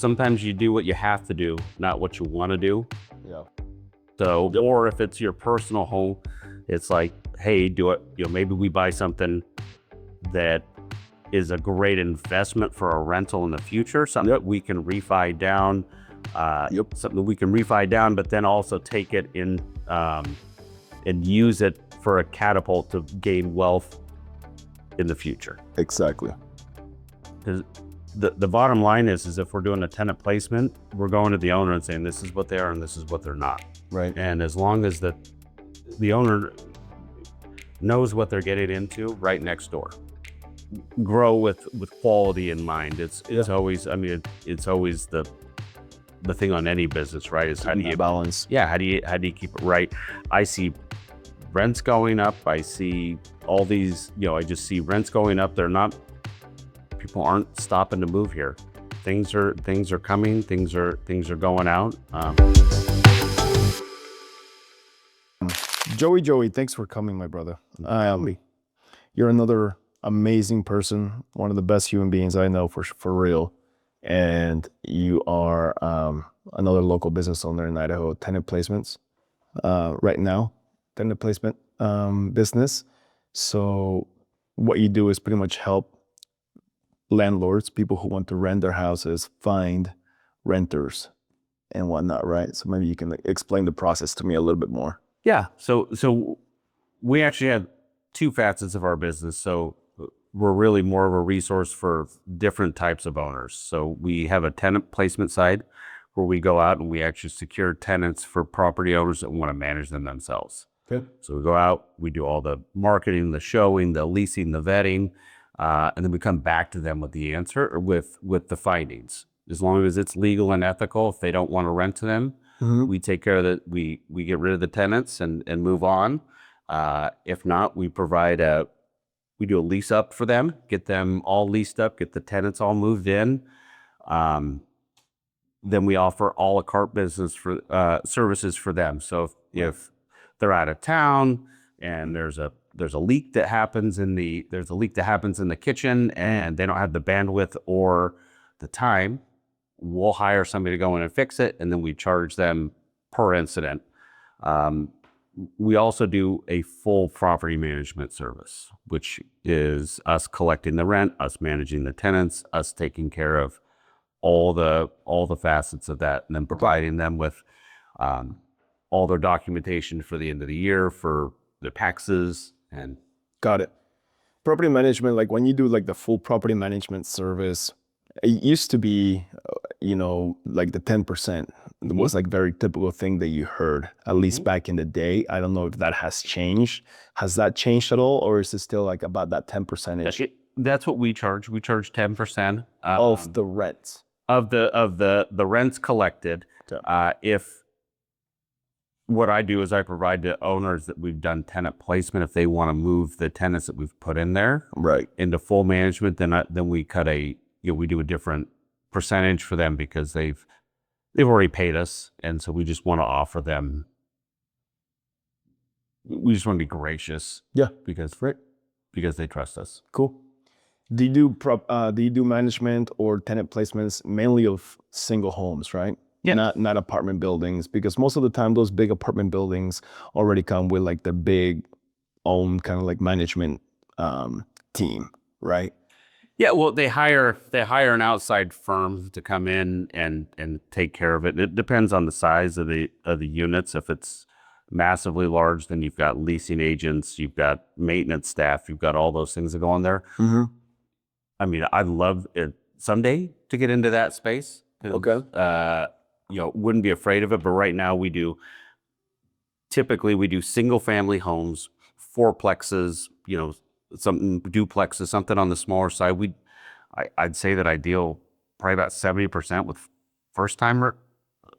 sometimes you do what you have to do, not what you want to do. Yeah. So, or if it's your personal home, it's like, hey, do it, maybe we buy something that is a great investment for a rental in the future, something that we can refi down, but then also take it in and use it for a catapult to gain wealth in the future. Exactly. Because the bottom line is if we're doing a tenant placement, we're going to the owner and saying this is what they are and this is what they're not. Right. And as long as the owner knows what they're getting into right next door, grow with quality in mind. It's always, it's always the thing on any business, right? Is how do you balance? Yeah, how do you keep it right? I see rents going up. I see all these, I just see rents going up. People aren't stopping to move here. Things are coming. Things are going out. Joey, thanks for coming, my brother. You're another amazing person, one of the best human beings I know for real. And you are another local business owner in Idaho, tenant placements right now, tenant placement business. So what you do is pretty much help landlords, people who want to rent their houses, find renters and whatnot, right? So maybe you can explain the process to me a little bit more. Yeah. So we actually have two facets of our business. So we're really more of a resource for different types of owners. So we have a tenant placement side where we go out and we actually secure tenants for property owners that want to manage them themselves. Okay. So we go out, we do all the marketing, the showing, the leasing, the vetting, and then we come back to them with the answer or with the findings. As long as it's legal and ethical, if they don't want to rent to them, we take care of that. We get rid of the tenants and move on. If not, we do a lease up for them, get them all leased up, get the tenants all moved in. Then we offer a la carte business for services for them. So if they're out of town and there's a leak that happens in the kitchen and they don't have the bandwidth or the time, we'll hire somebody to go in and fix it, and then we charge them per incident. We also do a full property management service, which is us collecting the rent, us managing the tenants, us taking care of all the facets of that, and then providing them with all their documentation for the end of the year for the taxes. And got it. Property management, like when you do like the full property management service, it used to be, like the 10%. It was like very typical thing that you heard, at least back in the day. I don't know if that has changed. Has that changed at all, or is it still like about that 10%? That's what we charge. We charge 10% of the rents. Of the rents collected. If what I do is I provide to owners that we've done tenant placement, if they want to move the tenants that we've put in there into full management, then we cut we do a different percentage for them because they've already paid us, and so we just want to offer them. We just want to be gracious, because they trust us. Cool. Do you do management or tenant placements mainly of single homes, right? Yeah. Not apartment buildings, because most of the time those big apartment buildings already come with like the big own kind of like management team, right? Yeah, well, they hire an outside firm to come in and take care of it. It depends on the size of the units. If it's massively large, then you've got leasing agents, you've got maintenance staff, you've got all those things that go on there. I mean, I'd love it someday to get into that space. Okay. Wouldn't be afraid of it, but right now we do single family homes, fourplexes, something duplexes, something on the smaller side. I'd say that I deal probably about 70% with first time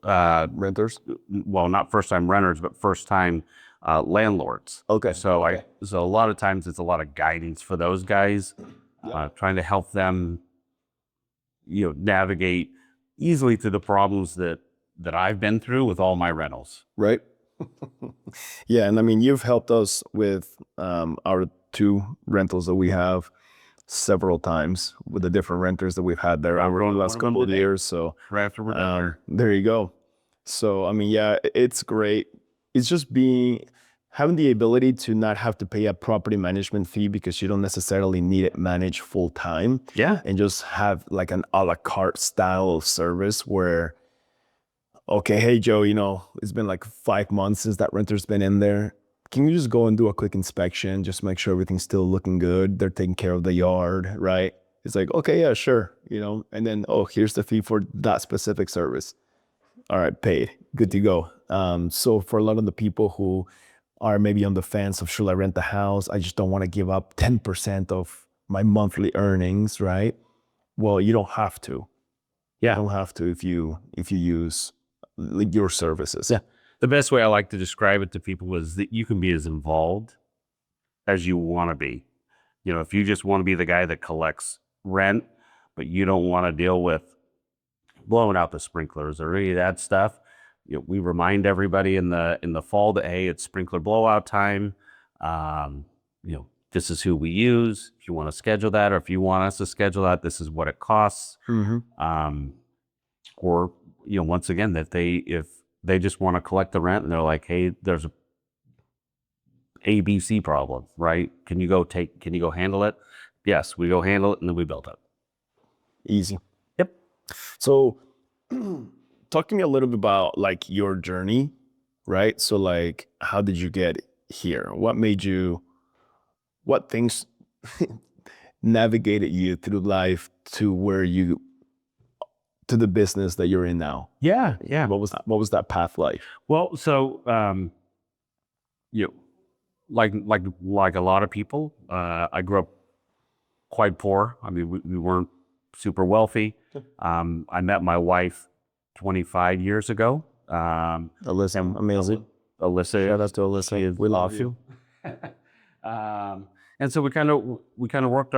renters. Well, not first time renters, but first time landlords. Okay. So a lot of times it's a lot of guidance for those guys, trying to help them, navigate easily through the problems that I've been through with all my rentals. Right. Yeah, and I mean, you've helped us with our 2 rentals that we have. several times with the different renters that we've had there over the last couple of years. So Right after we're done here. there you go. So I mean, yeah, it's great. It's just having the ability to not have to pay a property management fee because you don't necessarily need it managed full time. Yeah. And just have like an a la carte style of service where, okay, hey Joe, it's been like 5 months since that renter's been in there. Can you just go and do a quick inspection? Just make sure everything's still looking good. They're taking care of the yard, right? It's like, okay, yeah, sure. And then, oh, here's the fee for that specific service. All right, paid. Good to go. So for a lot of the people who are maybe on the fence of should I rent the house? I just don't want to give up 10% of my monthly earnings, right? Well, you don't have to. Yeah. You don't have to if you use like your services. Yeah. The best way I like to describe it to people is that you can be as involved as you want to be. If you just want to be the guy that collects rent, but you don't want to deal with blowing out the sprinklers or any of that stuff, we remind everybody in the fall that, hey, it's sprinkler blowout time. This is who we use. If you want to schedule that, or if you want us to schedule that, this is what it costs. Or once again, that if they just want to collect the rent and they're like, hey, there's a ABC problem, right? Can you go handle it? Yes, we go handle it, and then we build it. Easy. Yep. So talk to me a little bit about like your journey, right? So like, how did you get here? What things navigated you through life to the business that you're in now? Yeah. What was that path like? Well, so like a lot of people, I grew up quite poor. I mean, we weren't super wealthy. I met my wife 25 years ago. Alyssa, amazing. Alyssa, Shout out to Alyssa. We love you. And so we kind of worked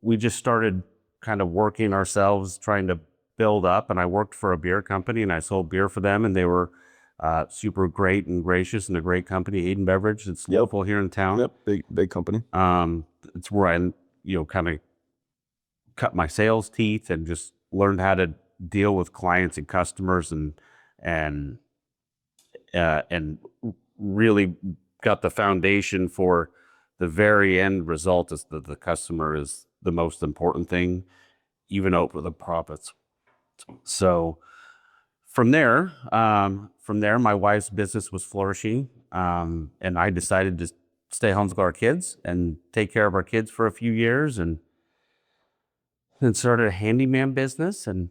we just started kind of working ourselves, trying to build up. And I worked for a beer company, and I sold beer for them, and they were super great and gracious, and a great company, Eden Beverage. It's local here in town. Yep, big company. It's where I kind of cut my sales teeth and just learned how to deal with clients and customers, and really got the foundation for the very end result is that the customer is the most important thing, even over the profits. So from there, my wife's business was flourishing, and I decided to stay home with our kids and take care of our kids for a few years, and then started a handyman business, and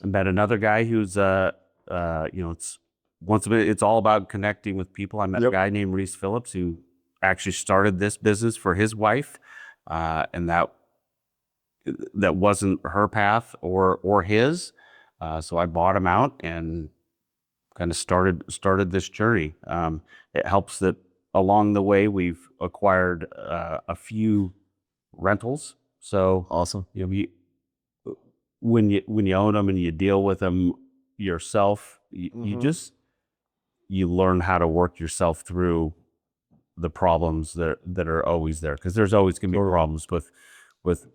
met another guy who's it's all about connecting with people. I met a guy named Reese Phillips who actually started this business for his wife, and that wasn't her path or his. So I bought him out and kind of started this journey. It helps that along the way we've acquired a few rentals. So Awesome. When you own them and you deal with them yourself, you learn how to work yourself through the problems that are always there, because there's always going to be problems with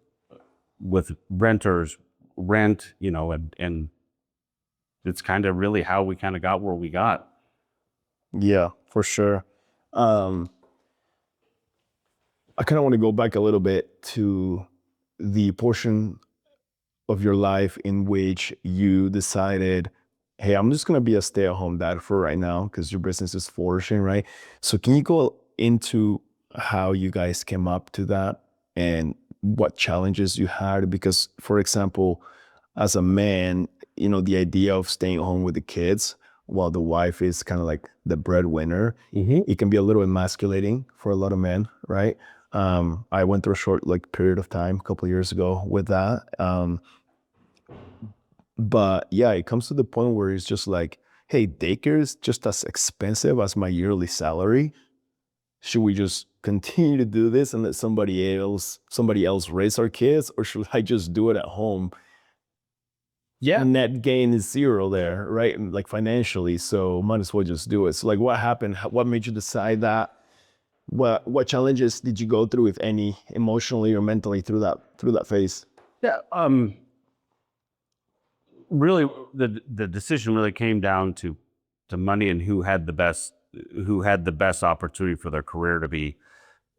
renters, rent, and it's kind of really how we kind of got where we got. Yeah, for sure. I kind of want to go back a little bit to the portion of your life in which you decided, hey, I'm just going to be a stay-at-home dad for right now because your business is flourishing, right? So can you go into how you guys came up to that and what challenges you had? Because, for example, as a man, the idea of staying home with the kids while the wife is kind of like the breadwinner, it can be a little emasculating for a lot of men, right? I went through a short period of time a couple of years ago with that. But yeah, it comes to the point where it's just like, hey, daycare is just as expensive as my yearly salary. Should we just continue to do this and let somebody else raise our kids, or should I just do it at home? Yeah, net gain is zero there, right? And financially, so might as well just do it. So what happened? What made you decide that? What challenges did you go through, if any, emotionally or mentally through that phase? Yeah. Really, the decision really came down to money and who had the best opportunity for their career to be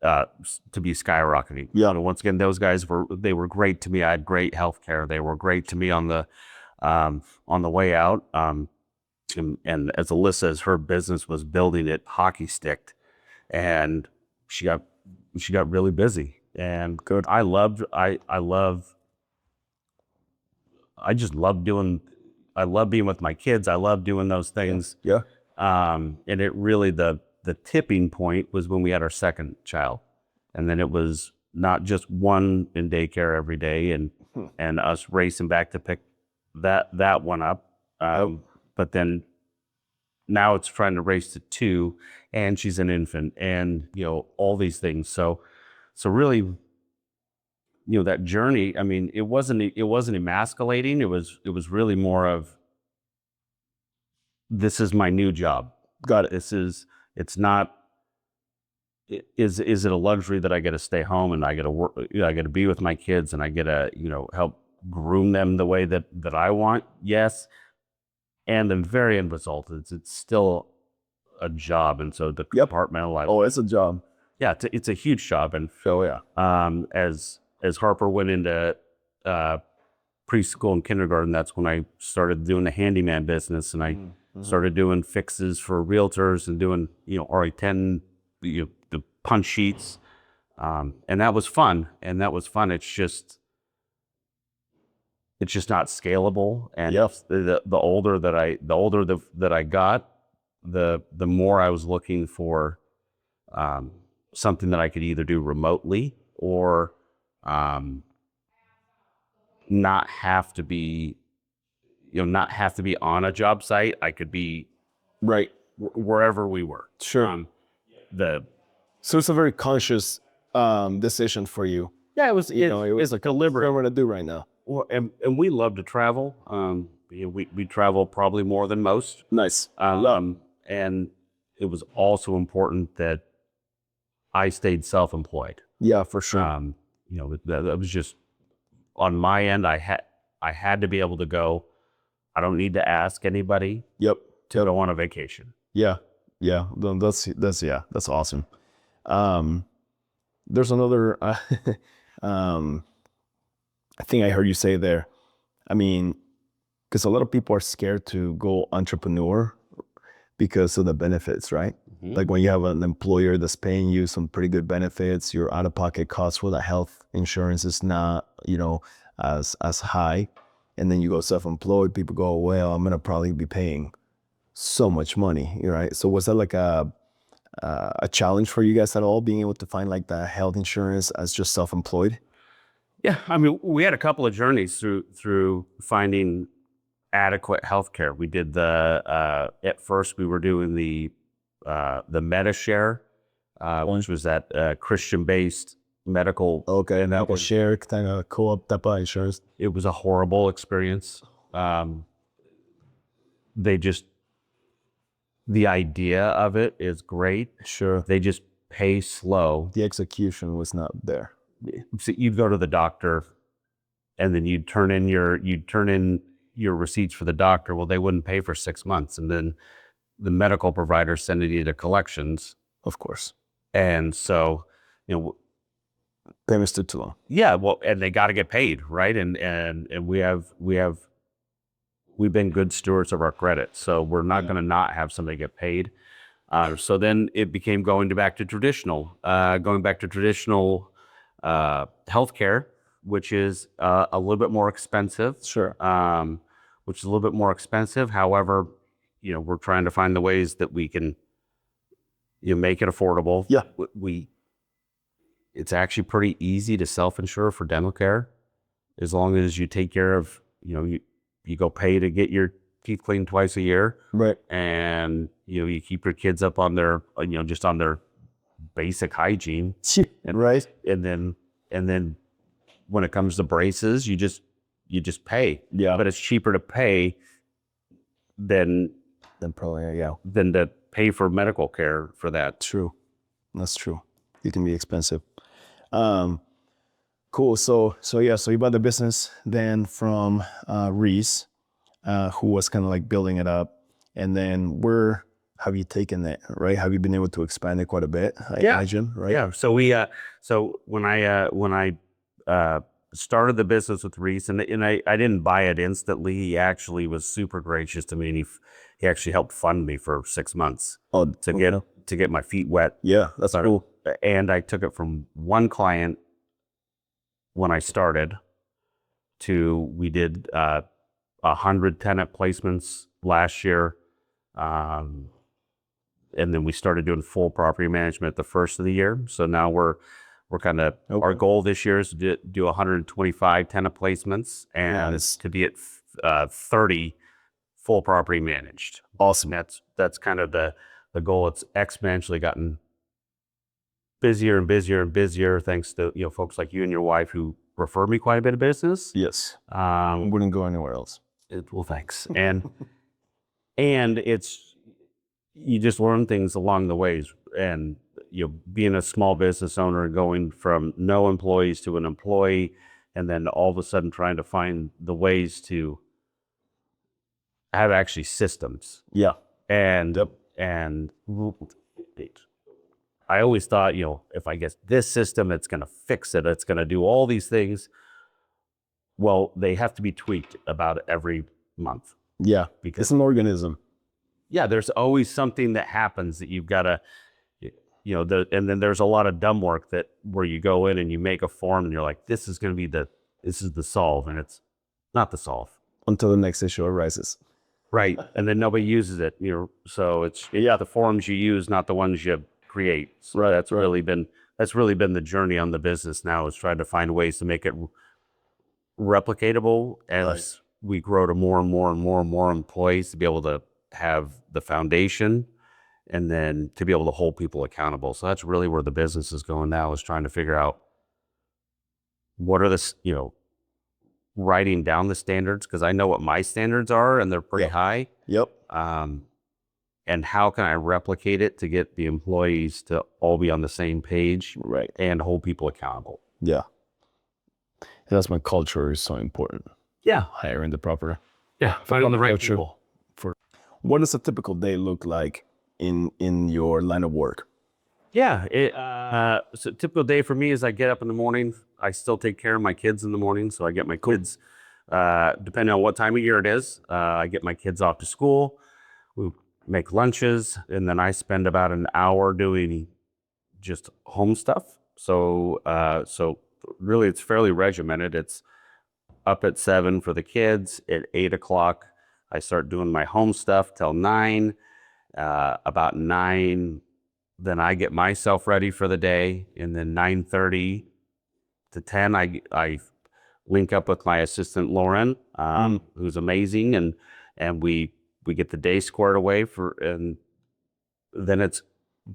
skyrocketing. Yeah. Once again, those guys were great to me. I had great health care. They were great to me on the way out. And as Alyssa says, her business was building it hockey sticked, and she got really busy. And Good. I just love doing. I love being with my kids. I love doing those things. Yeah. And it really the tipping point was when we had our second child, and then it was not just one in daycare every day, and us racing back to pick that one up. But then now it's trying to race to two, and she's an infant, and all these things. So really, that journey. I mean, it wasn't emasculating. It was really more of, this is my new job. Got it. It's not, is it a luxury that I get to stay home and I get to work, I get to be with my kids and I get to, help groom them the way that I want? Yes. And the very end result is it's still a job. And so the compartmentalized. Oh, it's a job. Yeah, it's a huge job. And Oh yeah. As Harper went into preschool and kindergarten, that's when I started doing the handyman business, and I started doing fixes for realtors and doing RA10, the punch sheets, and that was fun. It's just not scalable. And the older that I got, the more I was looking for something that I could either do remotely or not have to be on a job site. I could be Right. wherever we were. Sure. So it's a very conscious decision for you. Yeah, it was a deliberate. What I'm going to do right now. Well, and we love to travel. We travel probably more than most. Nice. And it was also important that I stayed self-employed. Yeah, for sure. That was just on my end. I had to be able to go. I don't need to ask anybody. Yep. To go on a vacation. Yeah. Yeah. That's awesome. There's another, I think I heard you say there. I mean, because a lot of people are scared to go entrepreneur because of the benefits, right? Mm-hmm. Like when you have an employer that's paying you some pretty good benefits, your out-of-pocket cost for the health insurance is not, as high. And then you go self-employed, people go, well, I'm gonna probably be paying so much money, right? So was that like a challenge for you guys at all, being able to find like the health insurance as just self-employed? Yeah, I mean, we had a couple of journeys through finding adequate healthcare. We did at first we were doing the MediShare, which was that Christian-based medical. Okay, and that was share kind of co-op type of insurance. It was a horrible experience. The idea of it is great. Sure. They just pay slow. The execution was not there. So you'd go to the doctor, and then you'd turn in your receipts for the doctor. Well, they wouldn't pay for 6 months, and then the medical provider sending you to collections. Of course. And so, payments took too long. Yeah, well, and they got to get paid, right? And we've been good stewards of our credit, so we're not going to not have somebody get paid. So then it became going back to traditional healthcare, which is a little bit more expensive. Sure. Which is a little bit more expensive. However, we're trying to find the ways that we can, make it affordable. Yeah. It's actually pretty easy to self-insure for dental care, as long as you take care of, you go pay to get your teeth cleaned twice a year. Right. And, you keep your kids up on their, just on their basic hygiene. Right. And then when it comes to braces, you just pay. Yeah. But it's cheaper to pay than probably, yeah. than to pay for medical care for that. True. That's true. It can be expensive. Cool. So yeah. So you bought the business then from Reese, who was kind of like building it up, and then where have you taken it? Right? Have you been able to expand it quite a bit? I imagine. Right? Yeah. So when I started the business with Reese, and I didn't buy it instantly. He actually was super gracious to me, and he actually helped fund me for 6 months Oh, to get my feet wet. yeah. That's cool. And I took it from one client when I started to we did 100 tenant placements last year. And then we started doing full property management the first of the year. So now we're kind of our goal this year is to do 125 tenant placements and to be at 30 full property managed. Awesome. That's kind of the goal. It's exponentially gotten busier and busier and busier thanks to folks like you and your wife who refer me quite a bit of business. Yes. Wouldn't go anywhere else. Well, thanks. And it's you just learn things along the ways, and being a small business owner, going from no employees to an employee, and then all of a sudden trying to find the ways to have actually systems. Yeah. And I always thought, if I get this system, it's going to fix it. It's going to do all these things. Well, they have to be tweaked about every month. Yeah, because it's an organism. Yeah, there's always something that happens that you've got to, and then there's a lot of dumb work where you go in and you make a form and you're like, this is the solve, and it's not the solve. Until the next issue arises. Right, and then nobody uses it. So it's the forms you use, not the ones you create. So right, that's really been the journey on the business now, is trying to find ways to make it replicatable as we grow to more and more and more and more employees, to be able to have the foundation and then to be able to hold people accountable. So that's really where the business is going now, is trying to figure out what are writing down the standards, because I know what my standards are and they're pretty high. Yep. And how can I replicate it to get the employees to all be on the same page, right, and hold people accountable. Yeah. And that's when culture is so important. Yeah. Hiring the proper. Yeah. Finding the right people. What does a typical day look like in your line of work? Yeah. So a typical day for me is I get up in the morning. I still take care of my kids in the morning. So I get my kids, depending on what time of year it is, I get my kids off to school. We make lunches, and then I spend about an hour doing just home stuff. So really it's fairly regimented. It's up at 7 for the kids. At 8 o'clock, I start doing my home stuff till 9. About 9, then I get myself ready for the day. And then 9:30 to 10, I link up with my assistant, Lauren, who's amazing. And we get the day squared away and then it's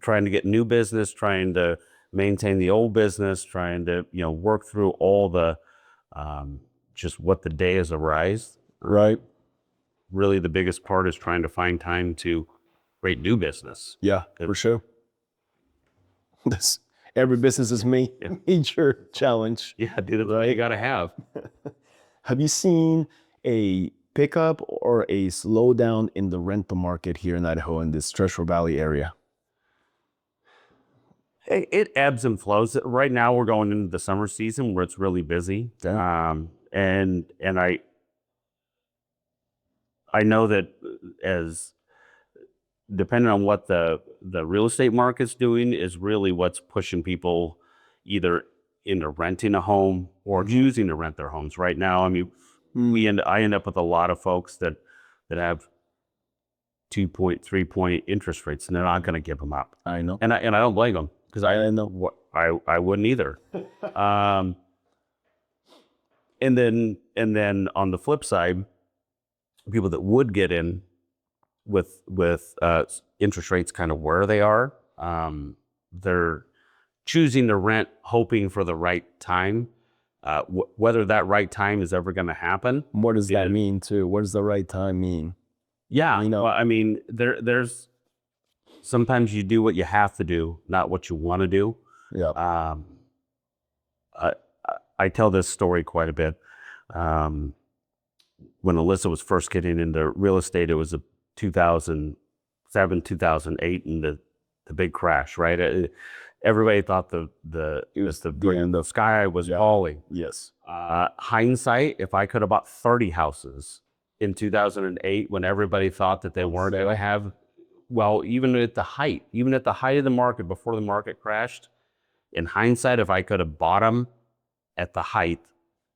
trying to get new business, trying to maintain the old business, trying to, work through all the, just what the day has arised. Right. Really the biggest part is trying to find time to create new business. Yeah, for sure. Every business is a major challenge. Yeah, dude, that's what you gotta have. Have you seen a pickup or a slowdown in the rental market here in Idaho, in this Treasure Valley area? It ebbs and flows. Right now we're going into the summer season where it's really busy. Yeah. And I know that as depending on what the real estate market's doing is really what's pushing people either into renting a home or choosing to rent their homes. Right now, I mean, I end up with a lot of folks that have 2-point, 3-point interest rates, and they're not going to give them up. I know, and I don't blame them, because I know I wouldn't either. And then on the flip side, people that would get in with interest rates kind of where they are, they're choosing to rent, hoping for the right time. Whether that right time is ever going to happen. What does that mean too? What does the right time mean? Yeah, well, I mean, there's sometimes you do what you have to do, not what you want to do. Yeah. I, I tell this story quite a bit. When Alyssa was first getting into real estate, it was a 2007, 2008, and the big crash, right? Everybody thought the sky was falling. Yes. Hindsight, if I could have bought 30 houses in 2008 when everybody thought that they weren't going to have, well, even at the height of the market before the market crashed, in hindsight, if I could have bought them at the height,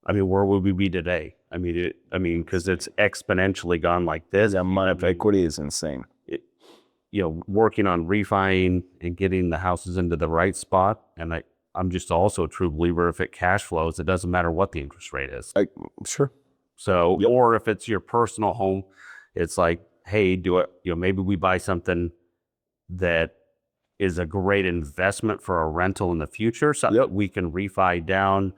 I mean, where would we be today? I mean, because it's exponentially gone like this. The amount of equity is insane. Working on refining and getting the houses into the right spot. And I'm just also a true believer, if it cash flows, it doesn't matter what the interest rate is. Sure. So, or if it's your personal home, it's like, hey, maybe we buy something that is a great investment for a rental in the future. Something we can refi down.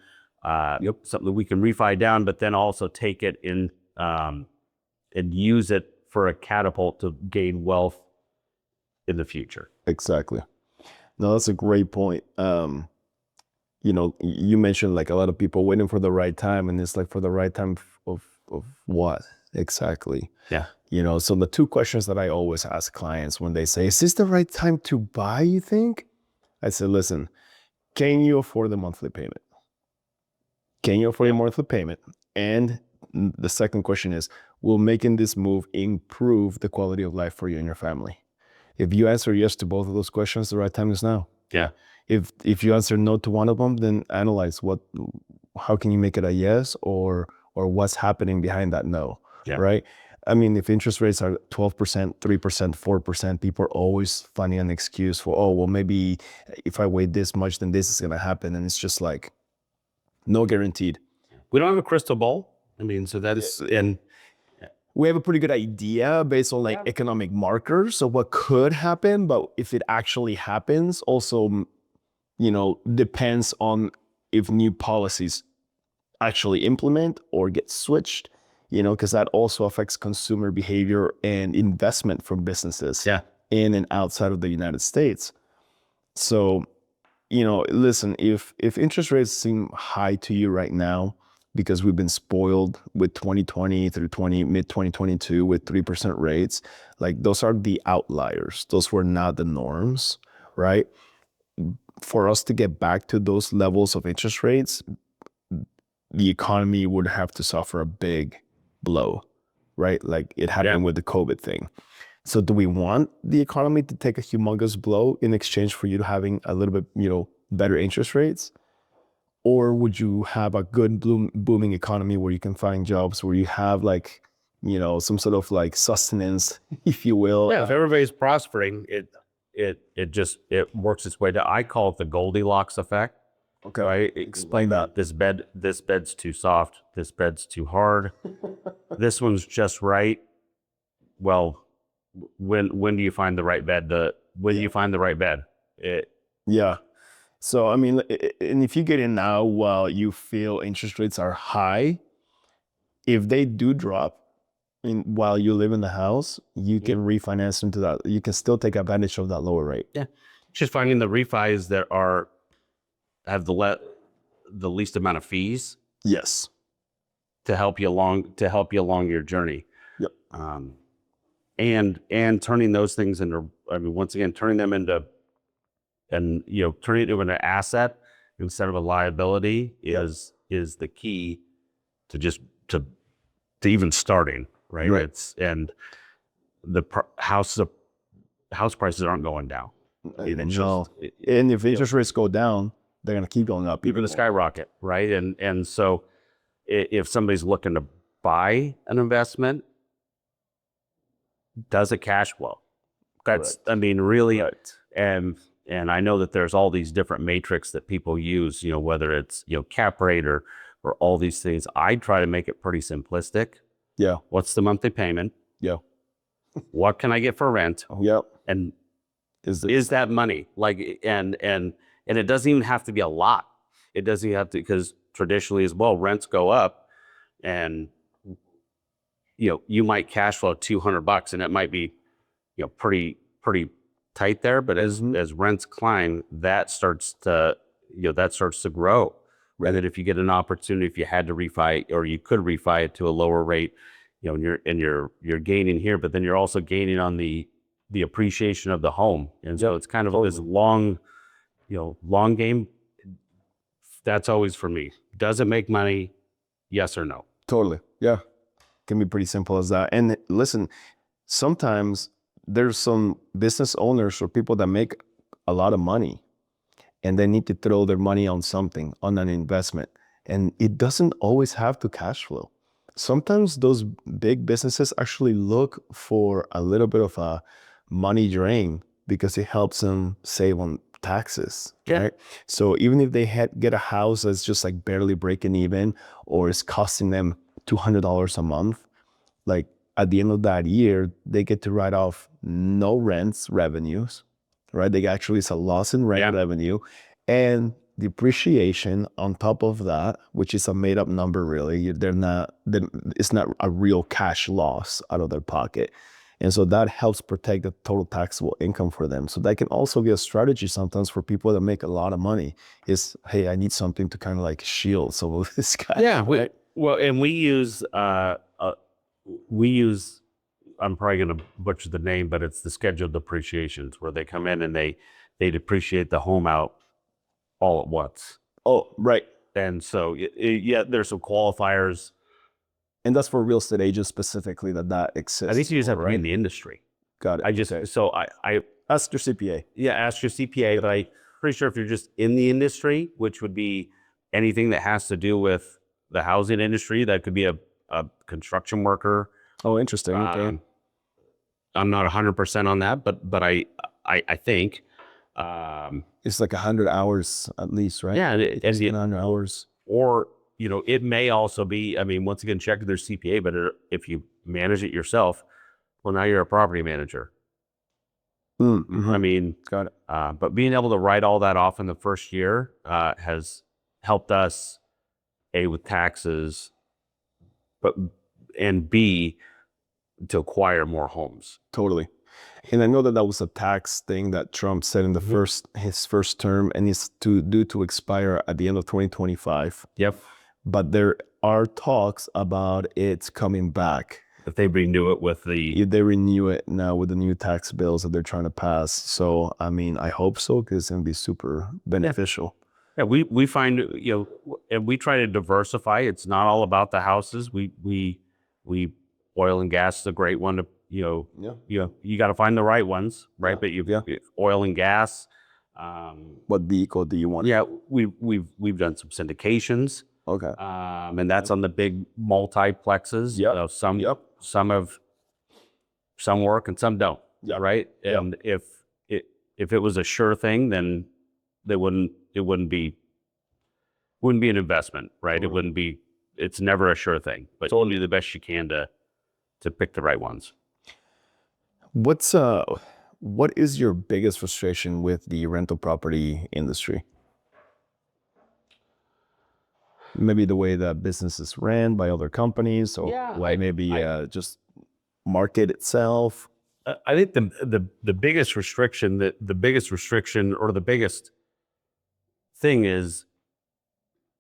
Something we can refi down, but then also take it in and use it for a catapult to gain wealth in the future. Exactly. No, that's a great point. You mentioned like a lot of people waiting for the right time, and it's like, for the right time of what exactly? Yeah. So the two questions that I always ask clients when they say, is this the right time to buy, you think? I say, listen, can you afford the monthly payment? Can you afford your monthly payment? And the second question is, will making this move improve the quality of life for you and your family? If you answer yes to both of those questions, the right time is now. Yeah. If you answer no to one of them, then analyze how can you make it a yes, or what's happening behind that no, right? I mean, if interest rates are 12%, 3%, 4%, people are always finding an excuse for, oh, well, maybe if I wait this much, then this is going to happen. And it's just like, no guaranteed. We don't have a crystal ball. I mean, so that is, and we have a pretty good idea based on like economic markers of what could happen, but if it actually happens, also, depends on if new policies actually implement or get switched, because that also affects consumer behavior and investment from businesses in and outside of the United States. So, listen, if interest rates seem high to you right now, because we've been spoiled with 2020 through mid 2022 with 3% rates, like those are the outliers. Those were not the norms, right? For us to get back to those levels of interest rates, the economy would have to suffer a big blow, right? Like it happened with the COVID thing. So do we want the economy to take a humongous blow in exchange for you having a little bit, better interest rates? Or would you have a good booming economy where you can find jobs, where you have like, some sort of like sustenance, if you will? Yeah, if everybody's prospering, it works its way down. I call it the Goldilocks effect. Okay. Right? Explain that. This bed's too soft. This bed's too hard. This one's just right. Well, when do you find the right bed? When do you find the right bed? Yeah. So, I mean, and if you get in now while you feel interest rates are high, if they do drop while you live in the house, you can refinance into that. You can still take advantage of that lower rate. Yeah. Just finding the refis that have the least amount of fees. Yes. To help you along your journey. Yep. And turning those things into, once again, turning them into, and turning it into an asset instead of a liability is the key to even starting, right? Right. And the house prices aren't going down. No. And if interest rates go down, they're going to keep going up. They're going to skyrocket, right? And so if somebody's looking to buy an investment, does it cash flow? That's, really, and I know that there's all these different metrics that people use, whether it's, cap rate or all these things. I try to make it pretty simplistic. Yeah. What's the monthly payment? Yeah. What can I get for rent? Yep. And is that money? Like, and it doesn't even have to be a lot. It doesn't have to, because traditionally as well, rents go up, and you might cash flow $200 and it might be, pretty tight there, but as rents climb, that starts to grow. Right. And then if you get an opportunity, if you had to refi or you could refi it to a lower rate, and you're gaining here, but then you're also gaining on the appreciation of the home. And so it's kind of this long game. That's always for me. Does it make money? Yes or no? Totally. Yeah. Can be pretty simple as that. And listen, sometimes there's some business owners or people that make a lot of money and they need to throw their money on something, on an investment. And it doesn't always have to cash flow. Sometimes those big businesses actually look for a little bit of a money drain because it helps them save on taxes, right? So even if they get a house that's just like barely breaking even or it's costing them $200 a month, like at the end of that year, they get to write off no rents revenues, right? It's a loss in rent revenue and depreciation on top of that, which is a made up number really. It's not a real cash loss out of their pocket. And so that helps protect the total taxable income for them. So that can also be a strategy sometimes for people that make a lot of money is, hey, I need something to kind of like shield some of this guy. Yeah. And we use, I'm probably going to butcher the name, but it's the scheduled depreciations where they come in and they depreciate the home out all at once. Oh, right. And so, there's some qualifiers. And that's for real estate agents specifically that exists. I think you just have to be in the industry. Got it. So I ask your CPA. Yeah, ask your CPA, but I'm pretty sure if you're just in the industry, which would be anything that has to do with the housing industry, that could be a construction worker. Oh, interesting. Okay. I'm not 100% on that, but I think it's like 100 hours at least, right? Yeah, and 100 hours. Or it may also be. I mean, once again, check with their CPA. But if you manage it yourself, well, now you're a property manager. Mm-hmm. I mean, got it. But being able to write all that off in the first year has helped us, A, with taxes, and B, to acquire more homes. Totally. And I know that was a tax thing that Trump said in his first term, and it's due to expire at the end of 2025. Yep. But there are talks about it coming back. If they renew it if they renew it now with the new tax bills that they're trying to pass. So, I mean, I hope so, because it's going to be super beneficial. Yeah, we find, and we try to diversify. It's not all about the houses. We oil and gas is a great one to, you got to find the right ones, right? But oil and gas. What vehicle do you want? Yeah, we've done some syndications. Okay. And that's on the big multiplexes. Yep. Some work and some don't. Yep. Right. Yep. And if it was a sure thing, then it wouldn't be an investment, right? Totally. It's never a sure thing, but totally do the best you can to pick the right ones. What is your biggest frustration with the rental property industry? Maybe the way that business is ran by other companies, or just market itself. I think the biggest restriction or the biggest thing is,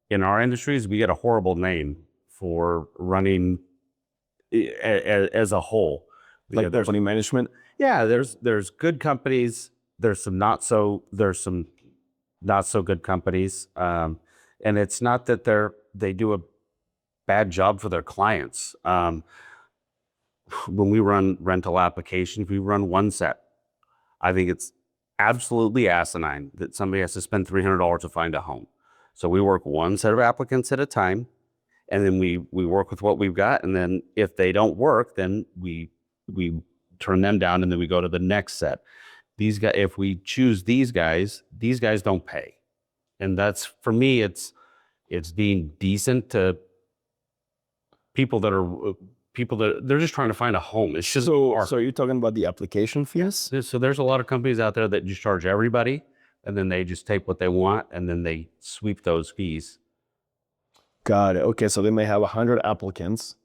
in our industries, we get a horrible name for running as a whole. Like company management. Yeah, there's good companies. There's some not so good companies. And it's not that they do a bad job for their clients. When we run rental applications, we run one set. I think it's absolutely asinine that somebody has to spend $300 to find a home. So we work one set of applicants at a time, and then we work with what we've got. And then if they don't work, then we turn them down, and then we go to the next set. These guys, if we choose these guys don't pay. And that's, for me, it's being decent to people that they're just trying to find a home. It's just so are you talking about the application fees? So there's a lot of companies out there that just charge everybody, and then they just take what they want, and then they sweep those fees. Got it. Okay, so they may have 100 applicants.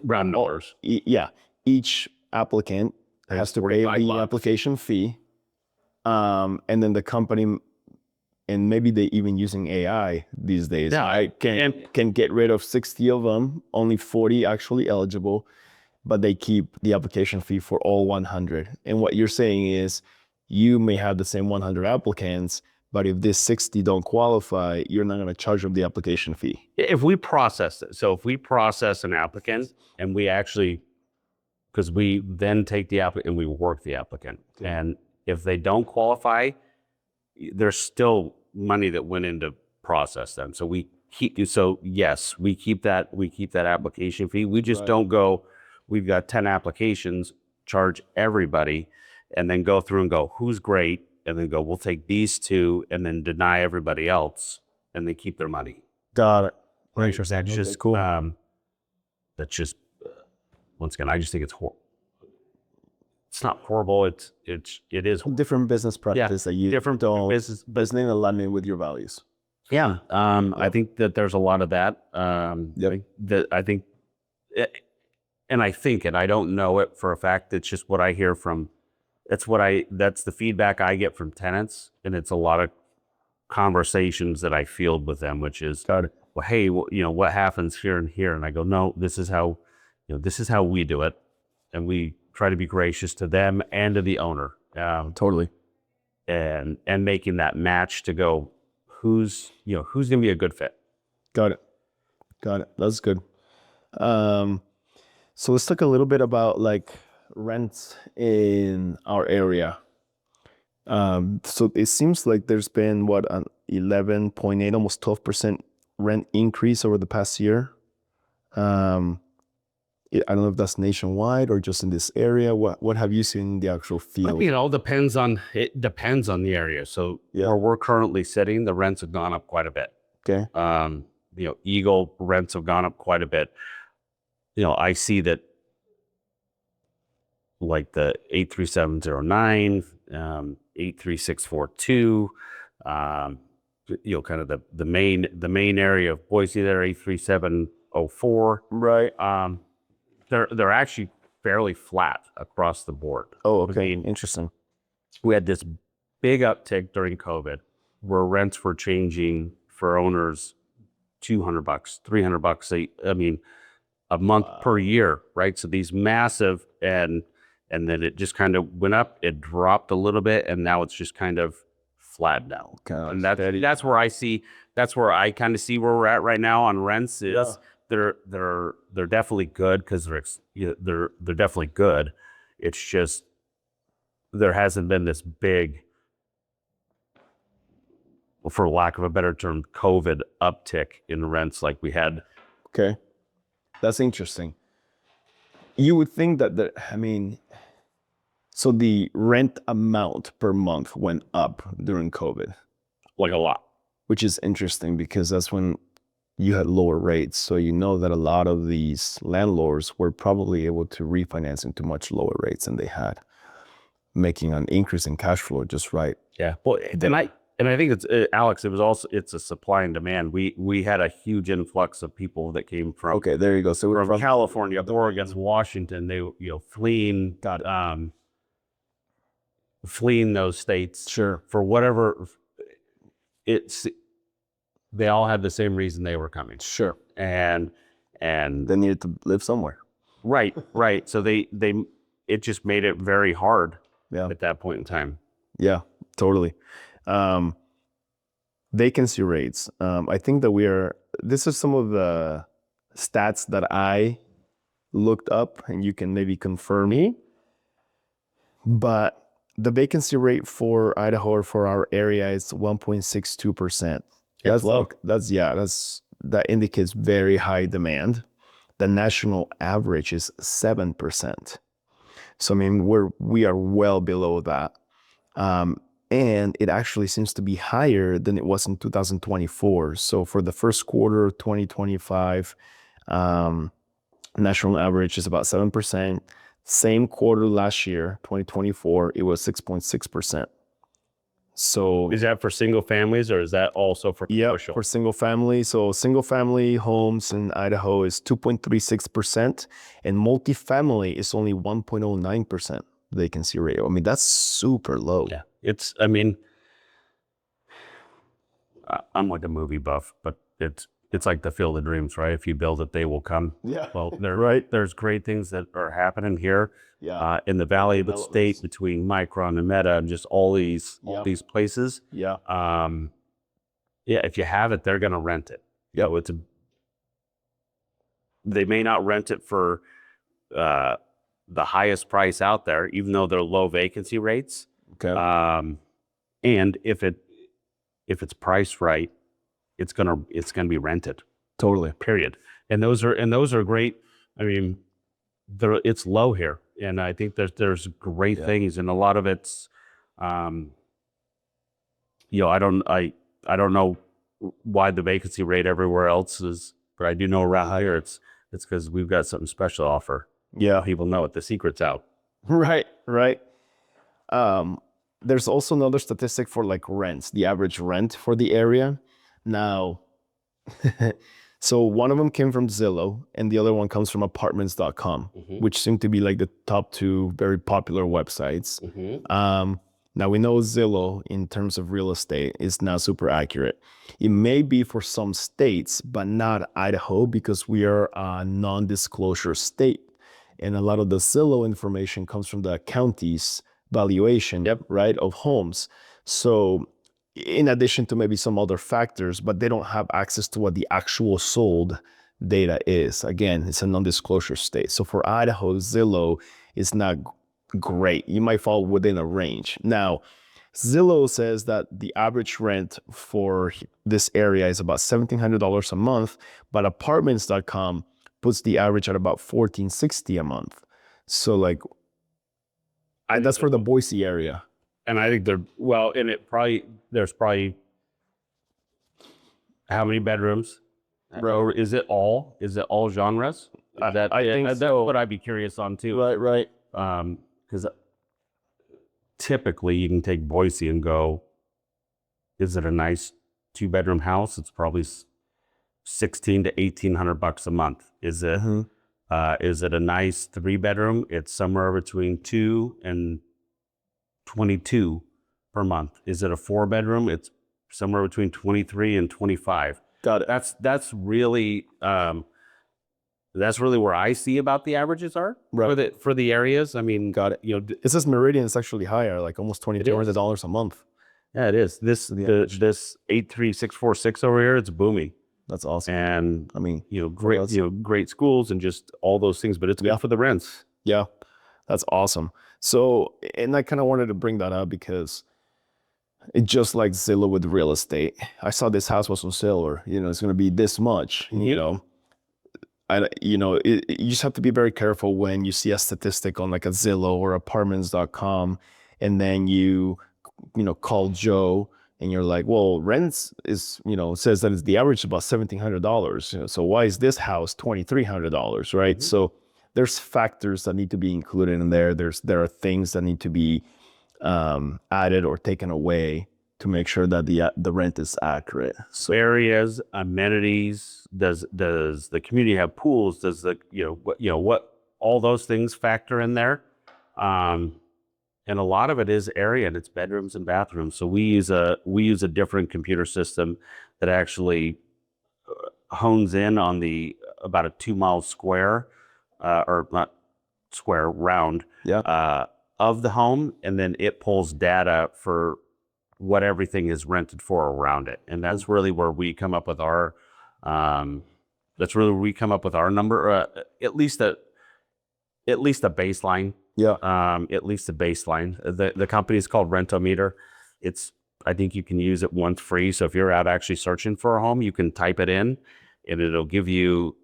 Round numbers. Yeah, each applicant has to pay the application fee. And then the company, and maybe they even using AI these days, Yeah, right? Can get rid of 60 of them, only 40 actually eligible, but they keep the application fee for all 100. And what you're saying is you may have the same 100 applicants, but if these 60 don't qualify, you're not going to charge them the application fee. If we process it, so if we process an applicant and we actually, because we then take the applicant and we work the applicant, and if they don't qualify, there's still money that went into process them. So we keep, so yes, we keep that application fee. We just don't go, we've got 10 applications, charge everybody, and then go through and go, who's great? And then go, we'll take these two and then deny everybody else, and they keep their money. Got it. Right. That's just cool. That's just, once again, I just think it's horrible. It's not horrible. It is Different business practice that you different don't, business. but it's in alignment with your values. Yeah. I think that there's a lot of that. I think, and I don't know it for a fact. It's just what I hear from, that's the feedback I get from tenants. And it's a lot of conversations that I field with them, which is, Got it. well, hey, well, what happens here and here? And I go, no, this is how we do it. And we try to be gracious to them and to the owner. Totally. And making that match to go, who's going to be a good fit. Got it. That's good. So let's talk a little bit about like rents in our area. So it seems like there's been an 11.8, almost 12% rent increase over the past year. I don't know if that's nationwide or just in this area. What have you seen in the actual field? It depends on the area. So where we're currently sitting, the rents have gone up quite a bit. Okay. Eagle rents have gone up quite a bit. I see that like the 83709, 83642, kind of the main area of Boise there, 83704. Right. They're actually fairly flat across the board. Oh, okay. Interesting. We had this big uptick during COVID where rents were changing for owners $200, $300 a month per year, right? So these massive, and then it just kind of went up, it dropped a little bit, and now it's just kind of flat now. And that's where I kind of see where we're at right now on rents is they're definitely good because they're definitely good. It's just there hasn't been this big, for lack of a better term, COVID uptick in rents like we had. Okay. That's interesting. You would think that so the rent amount per month went up during COVID. Like a lot. Which is interesting because that's when you had lower rates. So you know that a lot of these landlords were probably able to refinance into much lower rates than they had, making an increase in cash flow just right. Yeah. Well, and I think it's Alex. It's a supply and demand. We had a huge influx of people that came from. Okay, there you go. So from California, Oregon, Washington. They fleeing. Fleeing those states. Sure. For whatever. They all had the same reason they were coming. Sure. And they needed to live somewhere. Right. So it just made it very hard. Yeah. At that point in time. Yeah, totally. Vacancy rates. I think that this is some of the stats that I looked up, and you can maybe confirm me. But the vacancy rate for Idaho or for our area is 1.62%. That's low. That indicates very high demand. The national average is 7%. So we are well below that. And it actually seems to be higher than it was in 2024. So for the first quarter of 2025, national average is about 7%. Same quarter last year, 2024, it was 6.6%. So is that for single families or is that also for commercial? For single family. So single family homes in Idaho is 2.36%, and multifamily is only 1.09%. vacancy rate. I mean, that's super low. Yeah. It's, I mean, I'm like a movie buff, but it's like the Field of Dreams, right? If you build it, they will come. Yeah. Well, Right. there's great things that are happening here Yeah. in the Valley of the Developments. State between Micron and Meta and just all these places. Yeah. Yeah, if you have it, they're gonna rent it. Yep. So they may not rent it for the highest price out there, even though they're low vacancy rates. Okay. And if it's priced right, it's gonna be rented. Totally. Period. And those are great. I mean, it's low here, and I think there's great things, and a lot of it's, you know, I don't know why the vacancy rate everywhere else is, but I do know around here it's because we've got something special to offer. Yeah. People know it. The secret's out. Right. Right. There's also another statistic for like rents, the average rent for the area. Now, so one of them came from Zillow and the other one comes from apartments.com, which seem to be like the top two very popular websites. Now we know Zillow in terms of real estate is not super accurate. It may be for some states, but not Idaho because we are a non-disclosure state. And a lot of the Zillow information comes from the county's valuation, right, of homes. So in addition to maybe some other factors, but they don't have access to what the actual sold data is. Again, it's a non-disclosure state. So for Idaho, Zillow is not great. You might fall within a range. Now, Zillow says that the average rent for this area is about $1,700 a month, but apartments.com puts the average at about $1,460 a month. So like, that's for the Boise area. And I think there's probably how many bedrooms? Or is it all genres? I think that's so. what I'd be curious on too. Right. Because typically you can take Boise and go, is it a nice 2-bedroom house? It's probably $1,600 to $1,800 a month. Is it a nice 3-bedroom? It's somewhere between 2 and 22 per month. Is it a 4-bedroom? It's somewhere between 23 and 25. Got it. That's really where I see about the averages are for the areas. I mean, got it. You know, it says Meridian is actually higher, like almost $2,200 a month. Yeah, it is. This 83646 over here, it's booming. That's awesome. And I mean, great schools and just all those things, but it's good for the rents. Yeah, that's awesome. So, and I kind of wanted to bring that up because it just like Zillow with real estate. I saw this house was on sale, or it's going to be this much. You just have to be very careful when you see a statistic on like a Zillow or apartments.com, and then you call Joe and you're like, well, rents is, says that it's the average about $1,700. So why is this house $2,300, right? So there's factors that need to be included in there. There are things that need to be added or taken away to make sure that the rent is accurate. So areas, amenities, does the community have pools? Does what all those things factor in there? And a lot of it is area, and it's bedrooms and bathrooms. So we use a different computer system that actually hones in on about a 2-mile square, or not square, round, of the home, and then it pulls data for what everything is rented for around it, and that's really where we come up with our number, at least a baseline. At least a baseline. The company is called Rentometer. I think you can use it once free. So if you're out actually searching for a home, you can type it in, and it'll give you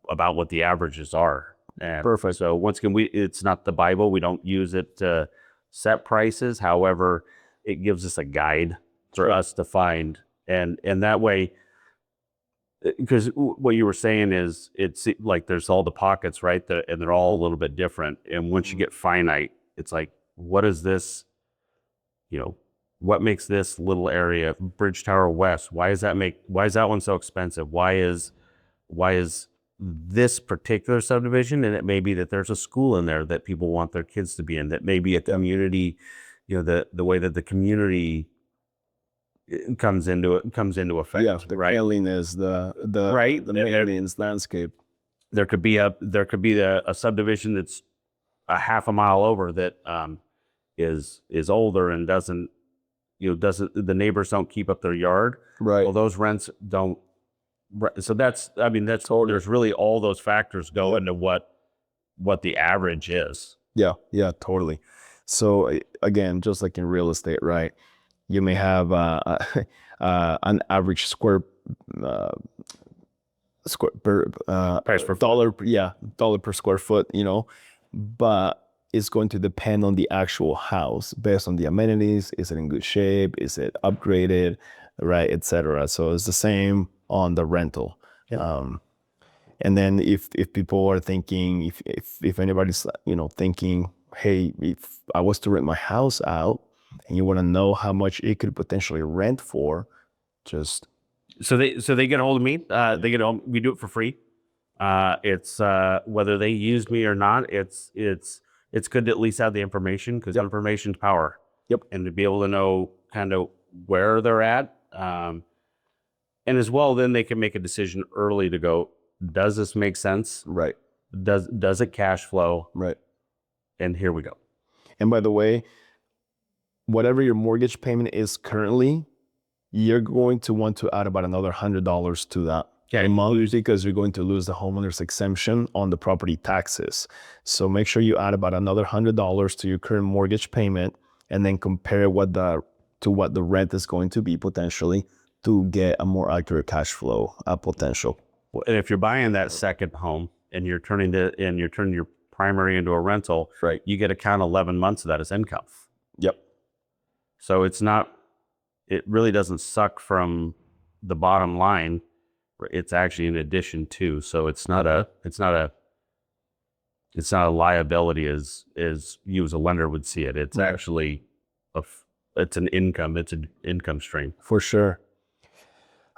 about what the averages are. And perfect. So once again, it's not the Bible. We don't use it to set prices. However, it gives us a guide for us to find, and that way. Because what you were saying is, it's like there's all the pockets, right? And they're all a little bit different. And once you get finite, it's like, what is this? What makes this little area, Bridge Tower West? Why is that one so expensive? Why is this particular subdivision, and it may be that there's a school in there that people want their kids to be in, that may be a community, the way that the community comes into effect. Yeah, the right. cleanliness, the Right. the maintenance, landscape. There could be a subdivision that's a half a mile over that is older and doesn't the neighbors don't keep up their yard. Right. Well, those rents don't. So that's Totally. there's really all those factors go into what the average is. Yeah, totally. So again, just like in real estate, right? You may have an average uh, square per Price per dollar, dollar per square foot, but it's going to depend on the actual house based on the amenities. Is it in good shape? Is it upgraded, right, etc. So it's the same on the rental. And then if people are thinking, if anybody's thinking, hey, if I was to rent my house out and you want to know how much it could potentially rent for, just So they get a hold of me. We do it for free. It's whether they use me or not. It's good to at least have the information, because information's power. Yep. And to be able to know kind of where they're at, and as well, then they can make a decision early to go, does this make sense? right, Does it cash flow? right. And here we go. And by the way, whatever your mortgage payment is currently, you're going to want to add about another $100 to that a month, because you're going to lose the homeowner's exemption on the property taxes. So make sure you add about another $100 to your current mortgage payment, and then compare what the rent is going to be potentially, to get a more accurate cash flow potential. And if you're buying that second home and you're turning your primary into a rental, Right. you get to count 11 months of that as income. Yep. So it really doesn't suck from the bottom line. It's actually in addition to, so it's not a liability as you as a lender would see it. It's actually it's an income stream. For sure.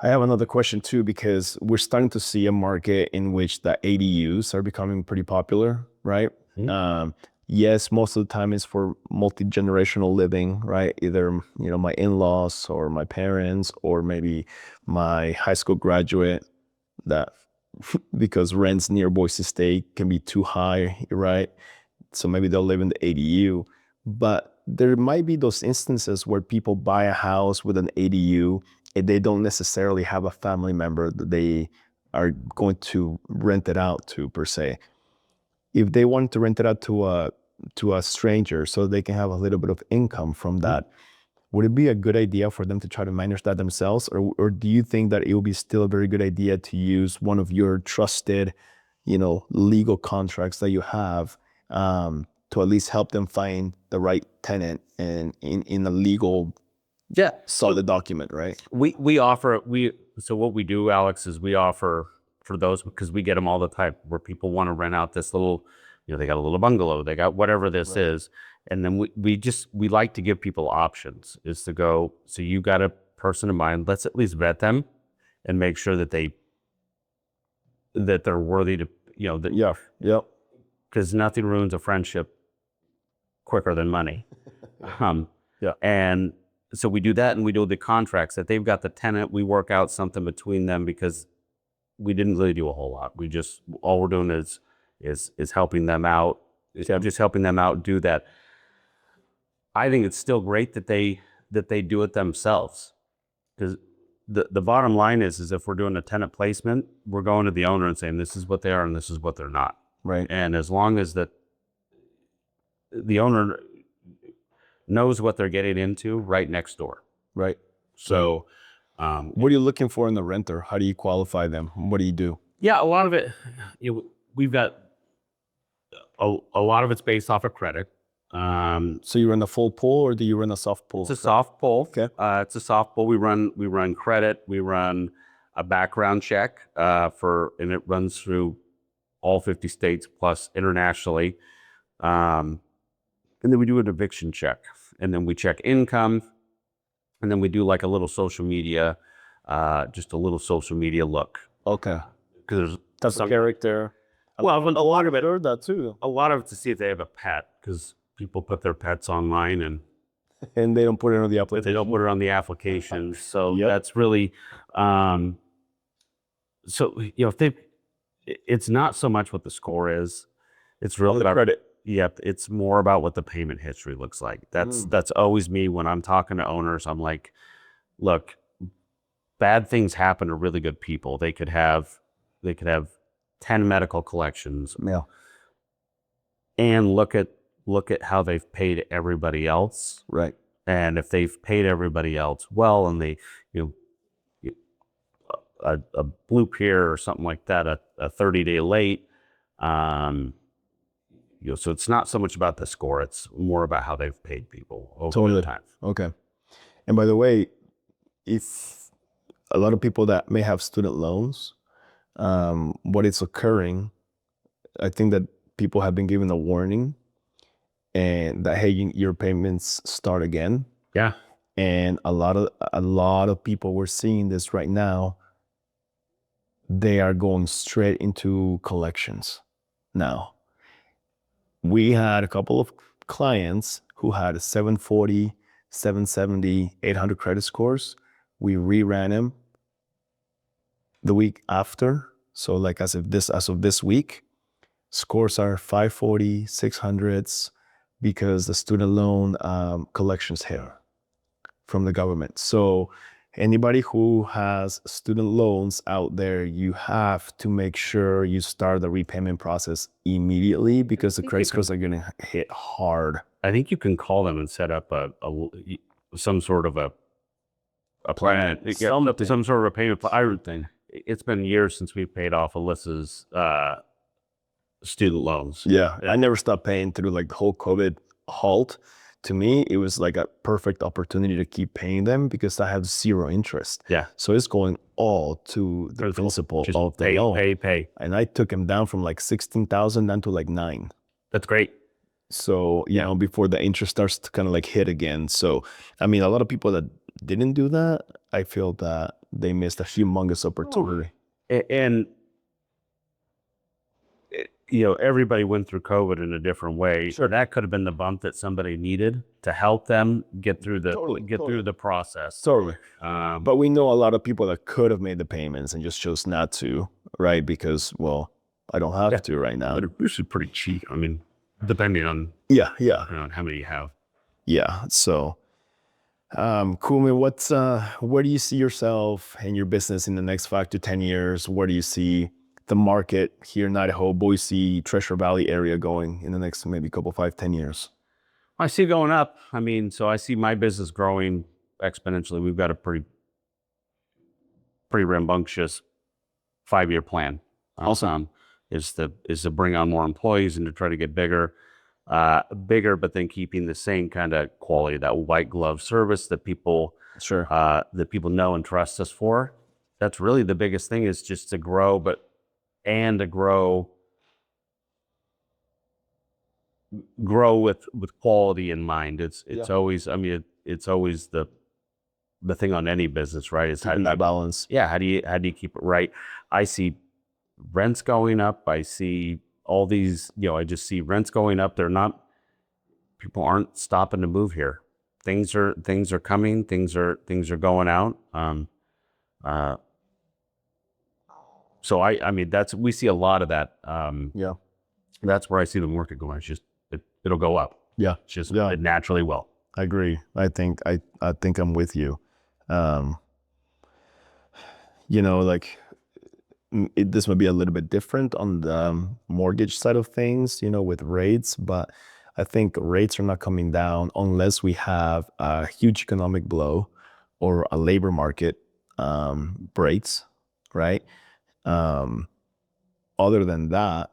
I have another question too, because we're starting to see a market in which the ADUs are becoming pretty popular, right? Mm-hmm. Yes, most of the time it's for multi-generational living, right? Either, my in-laws or my parents, or maybe my high school graduate, that because rents near Boise State can be too high, right? So maybe they'll live in the ADU. But there might be those instances where people buy a house with an ADU and they don't necessarily have a family member that they are going to rent it out to, per se. If they want to rent it out to a stranger so they can have a little bit of income from that, would it be a good idea for them to try to manage that themselves? Or do you think that it would be still a very good idea to use one of your trusted, legal contracts that you have, to at least help them find the right tenant and in a legal, solid document, right? So what we do, Alex, is we offer for those, because we get them all the time, where people want to rent out this little, they got a little bungalow, they got whatever this is. And then we like to give people options, is to go, so you got a person in mind, let's at least vet them and make sure that they're worthy to, because nothing ruins a friendship quicker than money. And so we do that, and we do the contracts that they've got the tenant. We work out something between them, because we didn't really do a whole lot. All we're doing is helping them out. Just helping them out do that. I think it's still great that they do it themselves, because the bottom line is if we're doing a tenant placement, we're going to the owner and saying, this is what they are and this is what they're not. Right. And as long as the owner knows what they're getting into right next door. Right. So what are you looking for in the renter? How do you qualify them? What do you do? Yeah, a lot of it, we've got a lot of it's based off of credit. So you run a full pull, or do you run a soft pull? It's a soft pull. Okay. It's a soft pull. We run credit. We run a background check and it runs through all 50 states plus internationally. And then we do an eviction check, and then we check income, and then we do like a little social media, just a little social media look. Okay. Because Type of character. Well, a lot of it, Heard that too. a lot of it to see if they have a pet, because people put their pets online and And they don't put it on the they application. don't put it on the application. So Yep. that's really, so, if they, it's not so much what the score is. It's really the about credit. Yep, it's more about what the payment history looks like. That's always me when I'm talking to owners. I'm like, look, bad things happen to really good people. They could have 10 medical collections, Yeah. and look at how they've paid everybody else. Right. And if they've paid everybody else well, and they, a bloop here or something like that, a 30-day late, so it's not so much about the score, it's more about how they've paid people over time. Okay. And by the way, if a lot of people that may have student loans, what is occurring, I think that people have been given a warning, and that, hey, your payments start again. Yeah. And a lot of people, we're seeing this right now, they are going straight into collections now. We had a couple of clients who had a 740, 770, 800 credit scores. We reran them the week after. So like as of this week, scores are 540, 600s, because the student loan collections here from the government. So anybody who has student loans out there, you have to make sure you start the repayment process immediately, because the credit scores are going to hit hard. I think you can call them and set up some sort of a plan, some sort of a payment plan. It's been years since we paid off Alyssa's student loans. Yeah, I never stopped paying through like the whole COVID halt. To me, it was like a perfect opportunity to keep paying them, because I have zero interest. Yeah. So it's going all to the principal of the loan. Pay. And I took him down from like 16,000 down to like 9. That's great. So, before the interest starts to kind of like hit again. So, I mean, a lot of people that didn't do that, I feel that they missed a humongous opportunity. And everybody went through COVID in a different way. Sure. That could have been the bump that somebody needed to help them get through through the process. Totally. But But we know a lot of people that could have made the payments and just chose not to, right? Because, well, I don't have to right now. this is pretty cheap. I mean, depending on Yeah. on how many you have. Yeah. So, cool, man. Where do you see yourself and your business in the next 5 to 10 years? Where do you see the market here in Idaho, Boise, Treasure Valley area going in the next maybe couple, 5, 10 years? I see it going up. I mean, so I see my business growing exponentially. We've got a pretty rambunctious 5-year plan. Awesome. Is to bring on more employees and to try to get bigger, but then keeping the same kind of quality, that white glove service that people know and trust us for. That's really the biggest thing, is just to grow, and to grow with quality in mind. It's always, I mean, it's always the thing on any business, right? It's having that balance. Yeah. How do you keep it right? I see rents going up. I see all these, I just see rents going up. People aren't stopping to move here. Things are coming. Things are going out. So I mean, we see a lot of that. That's where I see the market going. It's just, it'll go up. Yeah. It's just, it naturally will. I agree. I think I'm with you. This might be a little bit different on the mortgage side of things, with rates, but I think rates are not coming down unless we have a huge economic blow or a labor market breaks, right? Other than that,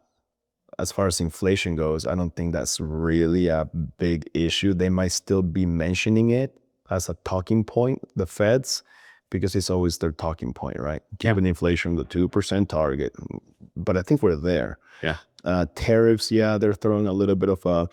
as far as inflation goes, I don't think that's really a big issue. They might still be mentioning it as a talking point, the feds, because it's always their talking point, right? Keeping inflation the 2% target. But I think we're there. Yeah. Tariffs, they're throwing a little bit of a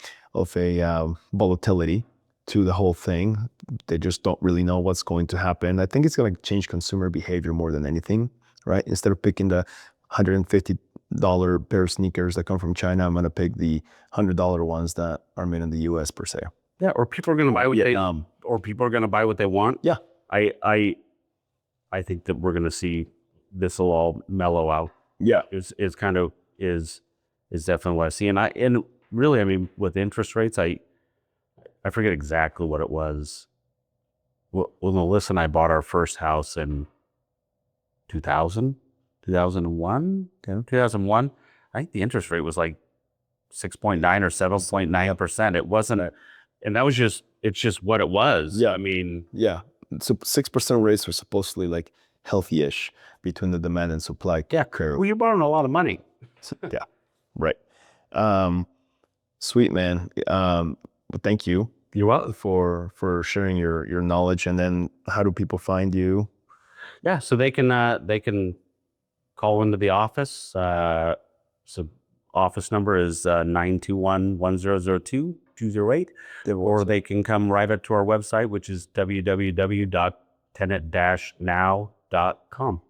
volatility to the whole thing. They just don't really know what's going to happen. I think it's going to change consumer behavior more than anything, right? Instead of picking the $150 pair of sneakers that come from China. I'm going to pick the $100 ones that are made in the US per se. Yeah, or people are going to buy what Vietnam. or people are going to buy what they want. Yeah. I think that we're going to see this will all mellow out. Yeah. Is definitely what I see. And really, I mean, with interest rates, I forget exactly what it was. Well, Melissa and I bought our first house in 2000, 2001, 2001. I think the interest rate was like 6.9 or 7.9%. It wasn't and that was it's just what it was. Yeah. I mean, Yeah. So 6% rates are supposedly like healthy-ish between the demand and supply curve. well, you're borrowing a lot of money. Yeah. Right. Sweet, man. Thank you. You're welcome. For sharing your knowledge. And then how do people find you? Yeah, so they can call into the office. So office number is 921-1002-208, or they can come right up to our website, which is www.tenant-now.com.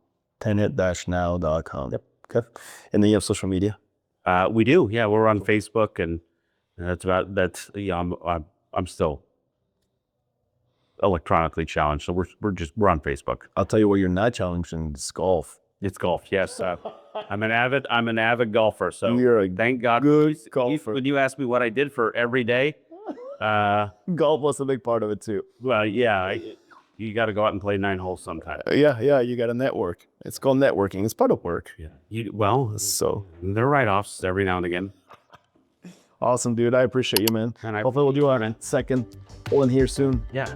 Tenant-now.com. Yep. Okay. And then you have social media? We do. Yeah, we're on Facebook, and I'm still electronically challenged, so we're on Facebook. I'll tell you what you're not challenged in, it's golf. It's golf, yes. I'm an avid golfer, so You're a thank God. good golfer. When you ask me what I did for every day, Golf was a big part of it too. well, yeah, you got to go out and play 9 holes sometime. Yeah, you got to network. It's called networking. It's part of work. Yeah, So they're write-offs every now and again. awesome, dude. I appreciate you, man. And Hopefully we'll do our second one here soon. Yeah.